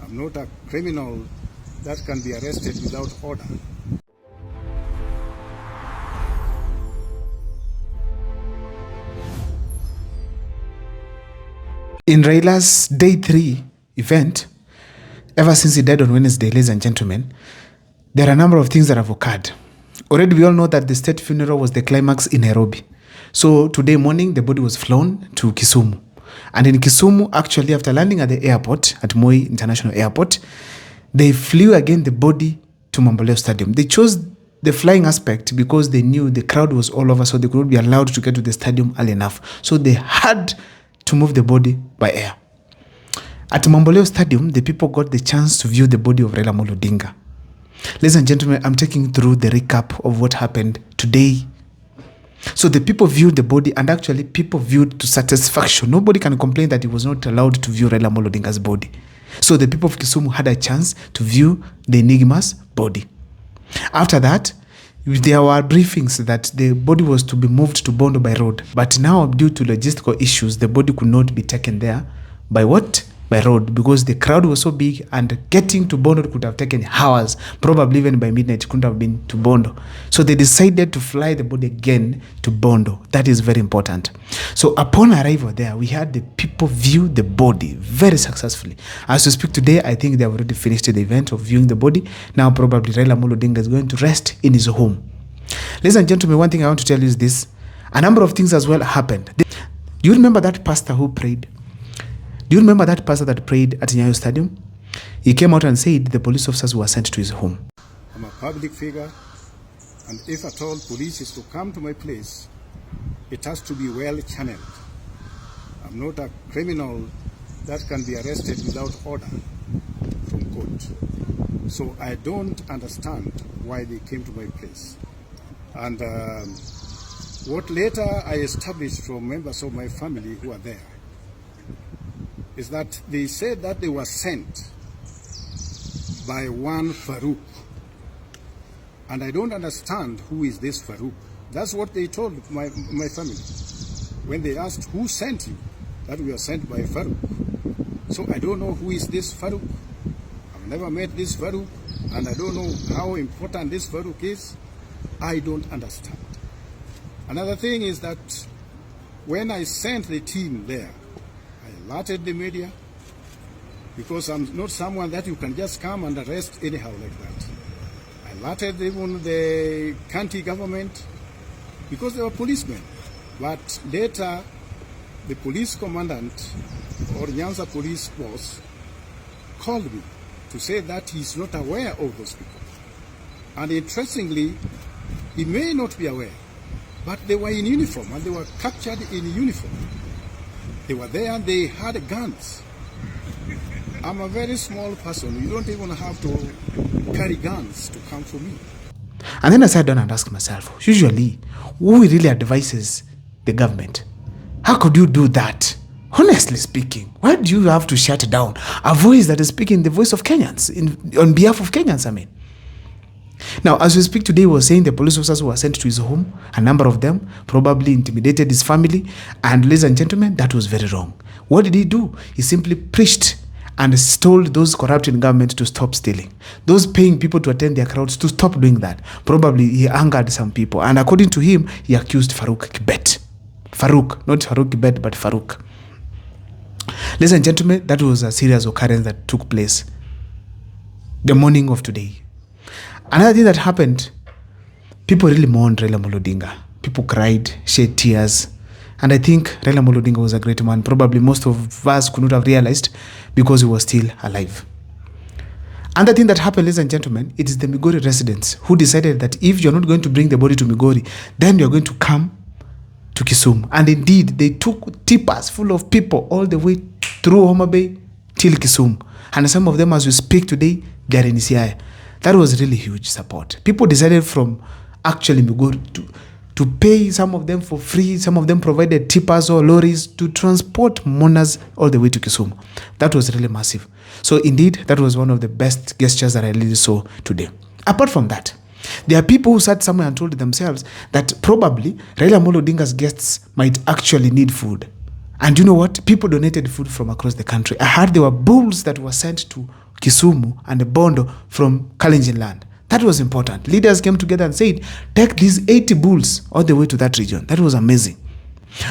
I'm not a criminal that can be arrested without order. In RAILA's Day 3 event, ever since he died on Wednesday, ladies and gentlemen, there are a number of things that have occurred. Already we all know that the state funeral was the climax in Nairobi. So today morning, the body was flown to Kisumu. And in Kisumu, actually, after landing at the airport, at Moi International Airport, they flew again the body to Mamboleo Stadium. They chose the flying aspect because they knew the crowd was all over, so they could not be allowed to get to the stadium early enough. So they had to move the body by air. At Mamboleo Stadium, the people got the chance to view the body of Raila Amolo Odinga. Ladies and gentlemen, I'm taking through the recap of what happened today. So the people viewed the body, and actually people viewed to satisfaction. Nobody can complain that he was not allowed to view Raila Amolo Odinga's body. So the people of Kisumu had a chance to view the Enigma's body. After that, there were briefings that the body was to be moved to Bondo by road. But now, due to logistical issues, the body could not be taken there by what? By road, because the crowd was so big and getting to Bondo could have taken hours, probably even by midnight couldn't have been to Bondo. So they decided to fly the body again to Bondo. That is very important. So upon arrival there, we had the people view the body very successfully. As we speak today, I think they have already finished the event of viewing the body. Now probably Raila Amolo Odinga is going to rest in his home. Ladies and gentlemen, one thing I want to tell you is this. A number of things as well happened. Do you remember that pastor who prayed? Do you remember that pastor that prayed at Nyayo Stadium? He came out and said the police officers were sent to his home. I'm a public figure, and if at all police is to come to my place, it has to be well channeled. I'm not a criminal that can be arrested without order from court. So I don't understand why they came to my place. And what later I established from members of my family who are there is that they said that they were sent by one Farouk. And I don't understand who is this Farouk. That's what they told my family. When they asked who sent you, that we were sent by Farouk. So I don't know who is this Farouk. I've never met this Farouk, and I don't know how important this Farouk is. I don't understand. Another thing is that when I sent the team there, I alerted the media, because I'm not someone that you can just come and arrest anyhow like that. I alerted even the county government, because they were policemen. But later, the police commandant or Nyanza police boss called me to say that he's not aware of those people. And interestingly, he may not be aware, but they were in uniform and they were captured in uniform. They were there and they had guns. I'm a very small person. You don't even have to carry guns to come for me. And then I sat down and asked myself, usually, who really advises the government? How could you do that? Honestly speaking, why do you have to shut down a voice that is speaking the voice of Kenyans, on behalf of Kenyans, I mean? Now, as we speak today, we were saying the police officers were sent to his home. A number of them probably intimidated his family. And ladies and gentlemen, that was very wrong. What did he do? He simply preached and told those corrupt in government to stop stealing. Those paying people to attend their crowds to stop doing that. Probably he angered some people. And according to him, he accused Farouk Kibet. Farouk, not Farouk Kibet, but Farouk. Ladies and gentlemen, that was a serious occurrence that took place the morning of today. Another thing that happened, people really mourned Raila Amolo Odinga. People cried, shed tears. And I think Raila Amolo Odinga was a great man. Probably most of us could not have realized because he was still alive. Another thing that happened, ladies and gentlemen, it is the Migori residents who decided that if you're not going to bring the body to Migori, then you're going to come to Kisumu. And indeed, they took tippers full of people all the way through Homa Bay till Kisumu. And some of them, as we speak today, they are in Siaya. That was really huge support. People decided from actually Migori to pay some of them for free. Some of them provided tippers or lorries to transport mourners all the way to Kisumu. That was really massive. So indeed, that was one of the best gestures that I really saw today. Apart from that, there are people who sat somewhere and told themselves that probably Raila Amolo Odinga's guests might actually need food. And you know what? People donated food from across the country. I heard there were bulls that were sent to Kisumu and Bondo from Kalenjin land. That was important. Leaders came together and said, take these 80 bulls all the way to that region. That was amazing.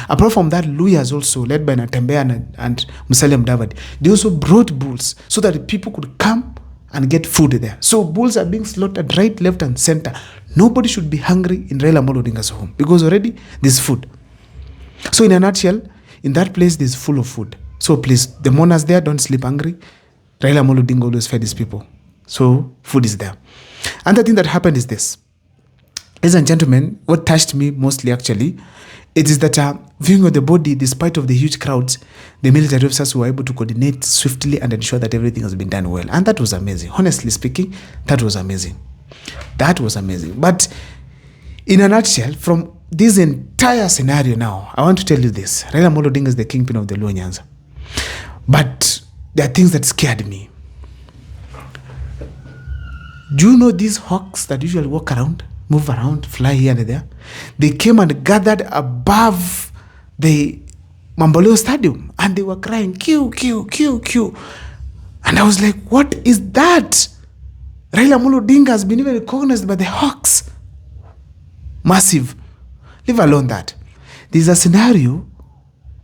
Apart from that, Luyas also, led by Natembeya and Musalia Mudavadi, they also brought bulls so that people could come and get food there. So bulls are being slaughtered right, left, and center. Nobody should be hungry in Raila Amolo Odinga's home because already there's food. So in a nutshell, in that place, there's full of food. So please, the mourners there, don't sleep hungry. Raila Amolo Odinga always fed his people. So food is there. Another thing that happened is this. Ladies and gentlemen, what touched me mostly actually, it is that viewing of the body, despite of the huge crowds, the military officers were able to coordinate swiftly and ensure that everything has been done well. And that was amazing. Honestly speaking, that was amazing. That was amazing. But in a nutshell, from this entire scenario now, I want to tell you this. Raila Amolo Odinga is the kingpin of the Luo Nyanza. But there are things that scared me. Do you know these hawks that usually walk around, move around, fly here and there? They came and gathered above the Mamboleo Stadium and they were crying, Q, Q, Q, Q. And I was like, what is that? Raila Amolo Odinga has been even recognized by the hawks. Massive. Leave alone that. There's a scenario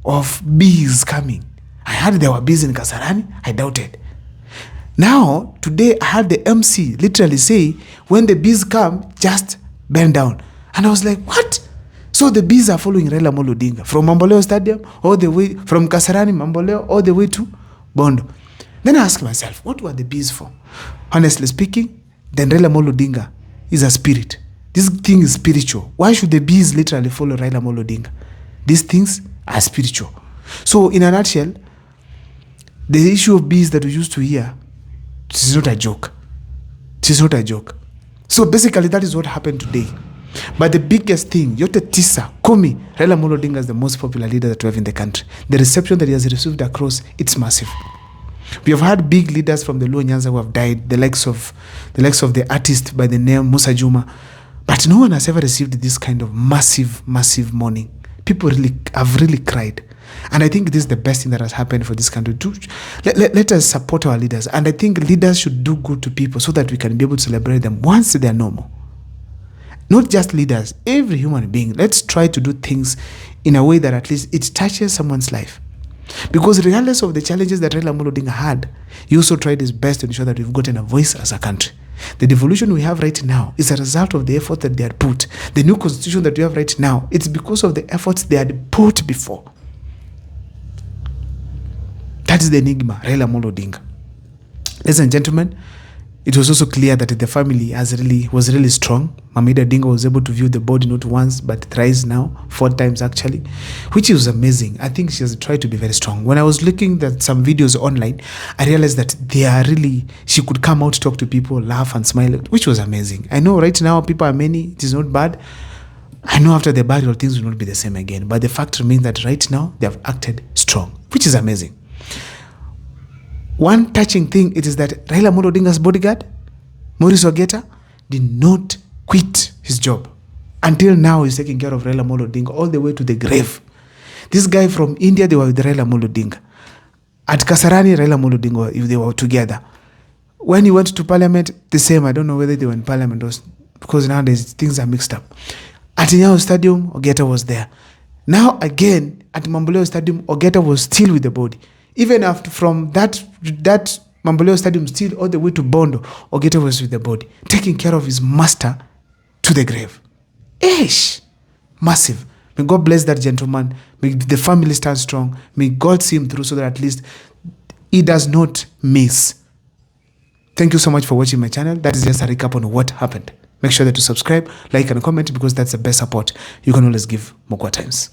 of bees coming. I heard there were bees in Kasarani. I doubted. Now, today I had the MC literally say, when the bees come, just bend down. And I was like, what? So the bees are following Raila Amolo Odinga from Mamboleo Stadium, all the way from Kasarani, Mamboleo, all the way to Bondo. Then I asked myself, what were the bees for? Honestly speaking, then Raila Amolo Odinga is a spirit. This thing is spiritual. Why should the bees literally follow Raila Amolo Odinga? These things are spiritual. So in a nutshell, the issue of bees that we used to hear, this is not a joke. This is not a joke. So basically, that is what happened today. But the biggest thing, Yote Tisa, Kumi, Raila Amolo Odinga is the most popular leader that we have in the country. The reception that he has received across, it's massive. We have had big leaders from the Luo Nyanza who have died, the likes of the artist by the name Musa Juma. But no one has ever received this kind of massive, massive mourning. People have really cried. And I think this is the best thing that has happened for this country. Let us support our leaders. And I think leaders should do good to people so that we can be able to celebrate them once they are normal. Not just leaders, every human being. Let's try to do things in a way that at least it touches someone's life. Because regardless of the challenges that Raila Amolo Odinga had, he also tried his best to ensure that we've gotten a voice as a country. The devolution we have right now is a result of the effort that they had put. The new constitution that we have right now, it's because of the efforts they had put before. That is the enigma, Raila Amolo Odinga. Ladies and gentlemen, it was also clear that the family was really strong. Mamida Odinga was able to view the body not once, but thrice now, 4 times actually, which is amazing. I think she has tried to be very strong. When I was looking at some videos online, I realized that she could come out, talk to people, laugh and smile, which was amazing. I know right now people are many, it is not bad. I know after the burial things will not be the same again, but the fact remains that right now they have acted strong, which is amazing. One touching thing, it is that Raila Amolo Odinga's bodyguard, Maurice Ogeta, did not quit his job. Until now, he's taking care of Raila Amolo Odinga all the way to the grave. This guy from India, they were with Raila Amolo Odinga. At Kasarani, Raila Amolo Odinga, they were together. When he went to parliament, the same. I don't know whether they were in parliament or because nowadays things are mixed up. At Nyayo Stadium, Ogeta was there. Now again, at Mamboleo Stadium, Ogeta was still with the body. Even after from that Mamboleo Stadium still all the way to Bondo, Ogeta was with the body, taking care of his master to the grave. Massive. May God bless that gentleman. May the family stand strong. May God see him through so that at least he does not miss. Thank you so much for watching my channel. That is just a recap on what happened. Make sure that you subscribe, like and comment because that's the best support you can always give Mokwa Times.